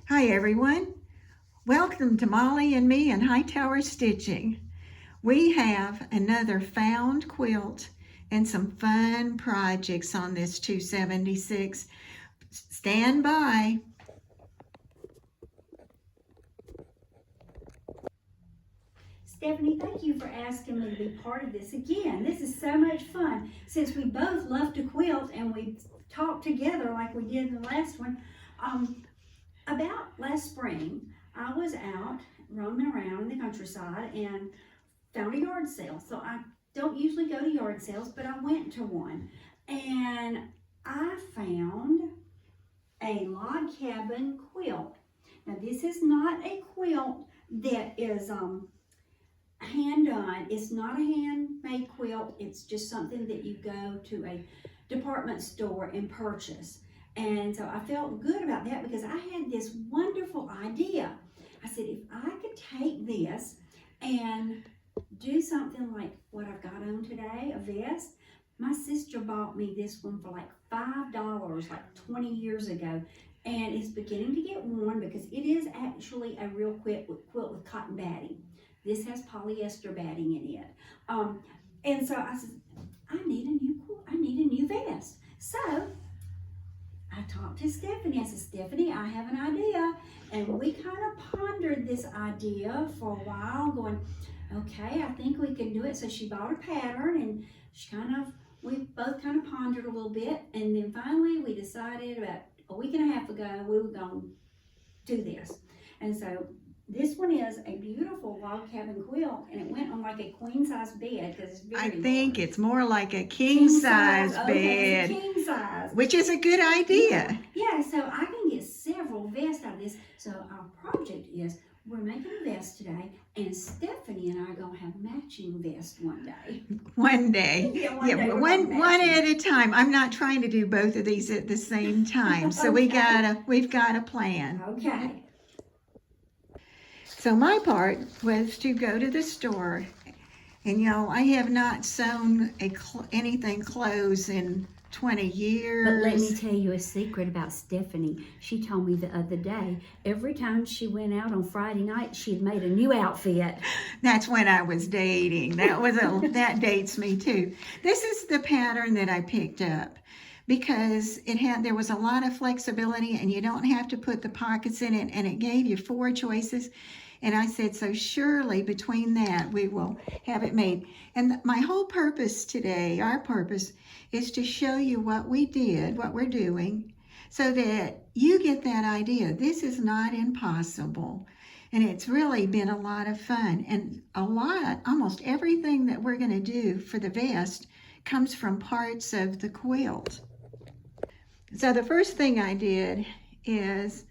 Hi everyone, welcome to Molly and me and Hightower Stitching. We have another found quilt and some fun projects on this 276. Stand by. Stephanie, thank you for asking me to be part of this again. This is so much fun. Since we both love to quilt and we talked together like we did in the last one, about last spring, I was out roaming around in the countryside and found a yard sale. So I don't usually go to yard sales, but I went to one. And I found a log cabin quilt. Now this is not a quilt that is hand done. It's not a handmade quilt. It's just something that you go to a department store and purchase. And so I felt good about that because I had this wonderful idea. I said, if I could take this and do something like what I've got on today, a vest. My sister bought me this one for like $5 like 20 years ago. And it's beginning to get worn because it is actually a real quilt with cotton batting. This has polyester batting in it. And so I said, I need a new vest. So I talked to Stephanie. I said, Stephanie, I have an idea. And we kind of pondered this idea for a while, going, okay, I think we can do it. So she bought a pattern and we both kind of pondered a little bit. And then finally we decided about a week and a half ago, we were going to do this. And so this one is a beautiful log cabin quilt, and it went on like a queen size bed because it's very I think large. it's more like a king size bed, Okay, it's a king size. which is a good idea. Yeah, so I can get several vests out of this. So our project is we're making a vest today, and Stephanie and I are going to have matching vests one day. One day. Yeah, one at a time. I'm not trying to do both of these at the same time. So Okay. we've got a plan. Okay. So my part was to go to the store, and I have not sewn anything clothes in 20 years. But let me tell you a secret about Stephanie. She told me the other day, every time she went out on Friday night, she had made a new outfit. That's when I was dating. That dates me too. This is the pattern that I picked up because there was a lot of flexibility and you don't have to put the pockets in it, and it gave you 4 choices. And I said, so surely between that, we will have it made. And my whole purpose today, our purpose, is to show you what we did, what we're doing, so that you get that idea. This is not impossible. And it's really been a lot of fun. And almost everything that we're going to do for the vest comes from parts of the quilt. So the first thing I did is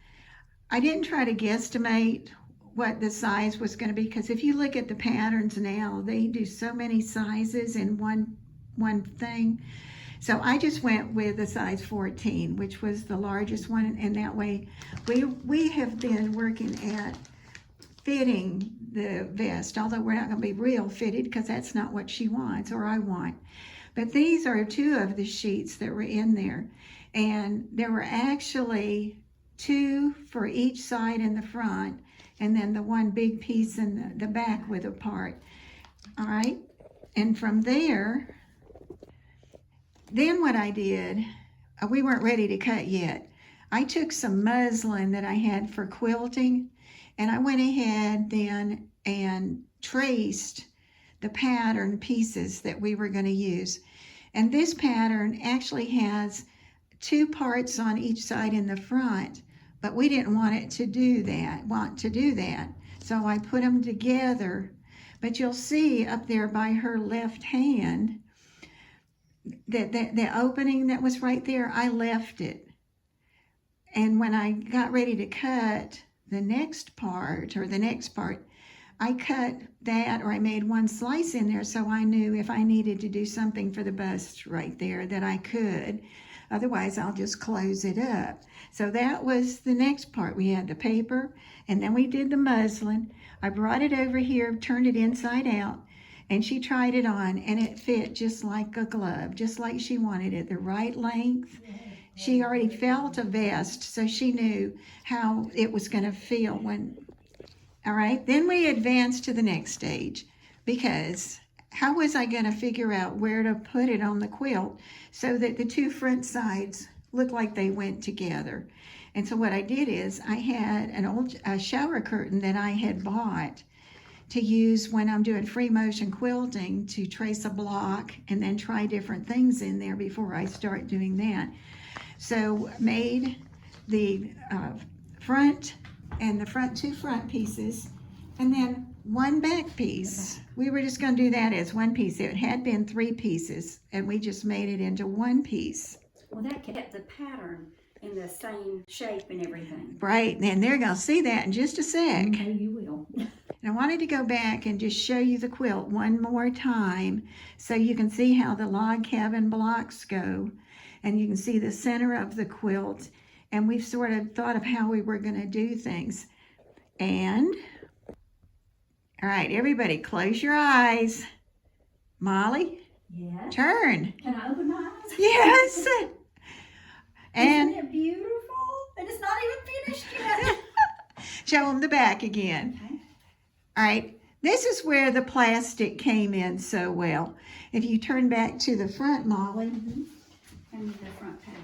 I didn't try to guesstimate what the size was going to be, because if you look at the patterns now, they do so many sizes in one thing. So I just went with a size 14, which was the largest one, and that way we have been working at fitting the vest, although we're not going to be real fitted because that's not what she wants or I want. But these are 2 of the sheets that were in there, and there were actually 2 for each side in the front, and then the one big piece in the back with a part. All right, and from there, then what I did, we weren't ready to cut yet. I took some muslin that I had for quilting, and I went ahead then and traced the pattern pieces that we were going to use. And this pattern actually has 2 parts on each side in the front, but we didn't want to do that. So I put them together. But you'll see up there by her left hand that the opening that was right there, I left it. And when I got ready to cut the next part, I cut that, or I made one slice in there so I knew if I needed to do something for the bust right there that I could. Otherwise, I'll just close it up. So that was the next part. We had the paper, and then we did the muslin. I brought it over here, turned it inside out, and she tried it on, and it fit just like a glove, just like she wanted it, the right length. She already felt a vest, so she knew how it was going to feel when, all right? Then we advanced to the next stage, because how was I going to figure out where to put it on the quilt so that the two front sides looked like they went together? And so what I did is I had an old shower curtain that I had bought to use when I'm doing free motion quilting, to trace a block and then try different things in there before I start doing that. So made the front and the two front pieces, and then one back piece. We were just going to do that as one piece. It had been 3 pieces, and we just made it into one piece. Well, that kept the pattern in the same shape and everything. Right, and they're going to see that in just a sec. Okay, you will. And I wanted to go back and just show you the quilt one more time so you can see how the log cabin blocks go, and you can see the center of the quilt, and we've sort of thought of how we were going to do things. And all right, everybody, close your eyes. Molly, Yes. turn. Can I open my eyes? Yes. And isn't it beautiful? And it's not even finished yet. show them the back again. Okay. All right, this is where the plastic came in so well. If you turn back to the front, Molly. And the front panel.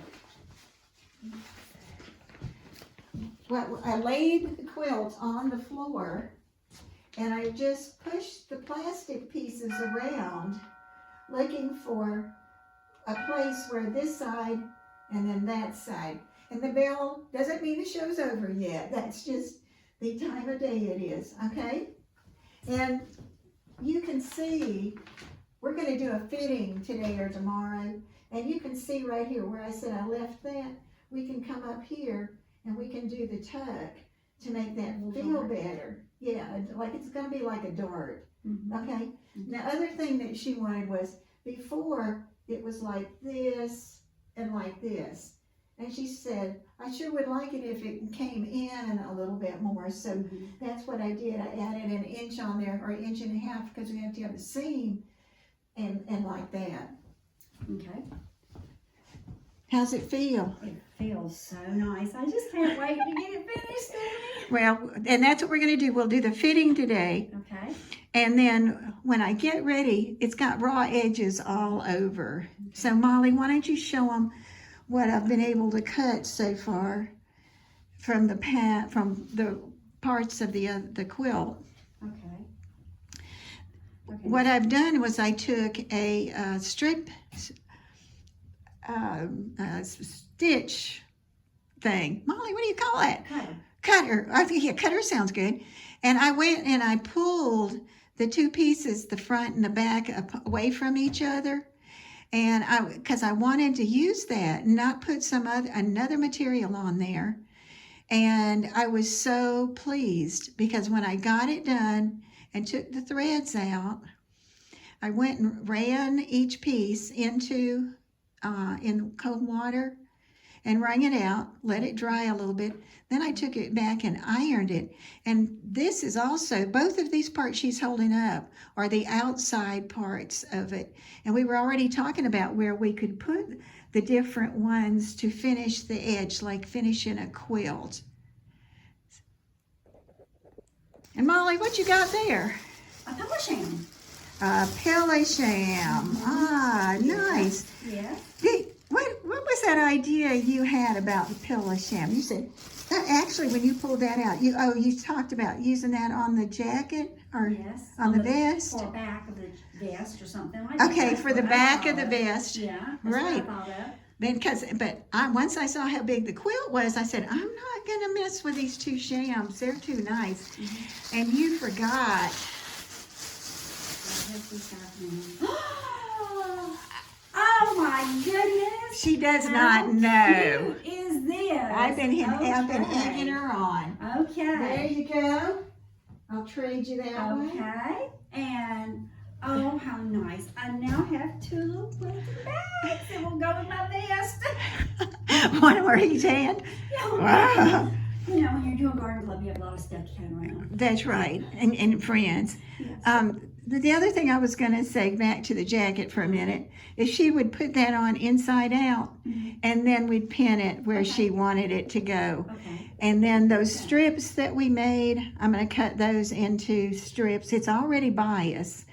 Well, I laid the quilt on the floor, and I just pushed the plastic pieces around, looking for a place where this side and then that side. And the bell doesn't mean the show's over yet. That's just the time of day it is, okay? And you can see, we're going to do a fitting today or tomorrow, and you can see right here where I said I left that. We can come up here and we can do the tuck to make that feel better. Yeah, like it's going to be like a dart, okay? The other thing that she wanted was, before it was like this and like this. And she said, I sure would like it if it came in a little bit more. So that's what I did. I added an inch on there, or an inch and a half, because we have to have the seam, and like that. Okay. How's it feel? It feels so nice. I just can't wait to get it finished, Stephanie. Well, and that's what we're going to do. We'll do the fitting today. Okay. And then when I get ready, it's got raw edges all over. So Molly, why don't you show them what I've been able to cut so far from the parts of the quilt. Okay. What I've done was I took a strip stitch thing. Molly, what do you call it? Cutter. I think, yeah, cutter sounds good. And I went and I pulled the 2 pieces, the front and the back, away from each other. And because I wanted to use that and not put another material on there. And I was so pleased, because when I got it done and took the threads out, I went and ran each piece into in cold water and wrung it out, let it dry a little bit. Then I took it back and ironed it. And this is also, both of these parts she's holding up are the outside parts of it. And we were already talking about where we could put the different ones to finish the edge, like finishing a quilt. And Molly, what you got there? A Pelisham. A Pelisham. Ah, nice. Yeah. What was that idea you had about the Pelisham? You said, actually, when you pulled that out, you talked about using that on the jacket, or yes, on the vest? Or back of the vest or something like Okay, for the back of the vest. Yeah, that's right. what I thought of. But once I saw how big the quilt was, I said, I'm not going to mess with these 2 shams. They're too nice. And you forgot. Oh my goodness! She does not know. Who is this? I've been egging her on. Okay. There you go. I'll trade you that way. Okay. And oh, how nice! I now have 2 little quilted bags that will go in my vest. One for each hand. Wow. You know, when you're doing garden club, you have a lot of stuff to carry around. That's right, and friends. Yes. the other thing I was going to say, back to the jacket for a minute, is she would put that on inside out, and then we'd pin it where she wanted it to go. Okay. And then those strips that we made, I'm going to cut those into strips. It's already bias,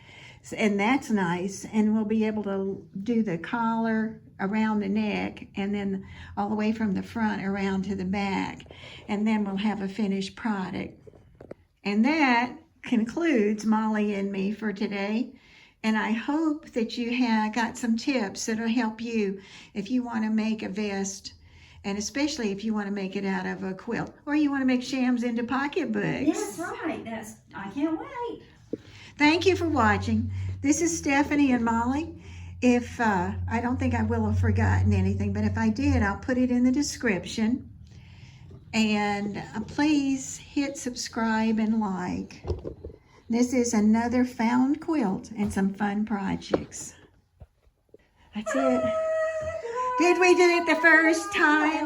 and that's nice. And we'll be able to do the collar around the neck, and then all the way from the front around to the back. And then we'll have a finished product. And that concludes Molly and me for today. And I hope that you have got some tips that'll help you if you want to make a vest, and especially if you want to make it out of a quilt, or you want to make shams into pocketbooks. Yes, right. I can't wait. Thank you for watching. This is Stephanie and Molly. If I don't think I will have forgotten anything, but if I did, I'll put it in the description. And please hit subscribe and like. This is another found quilt and some fun projects. That's it. Did we do it the first time?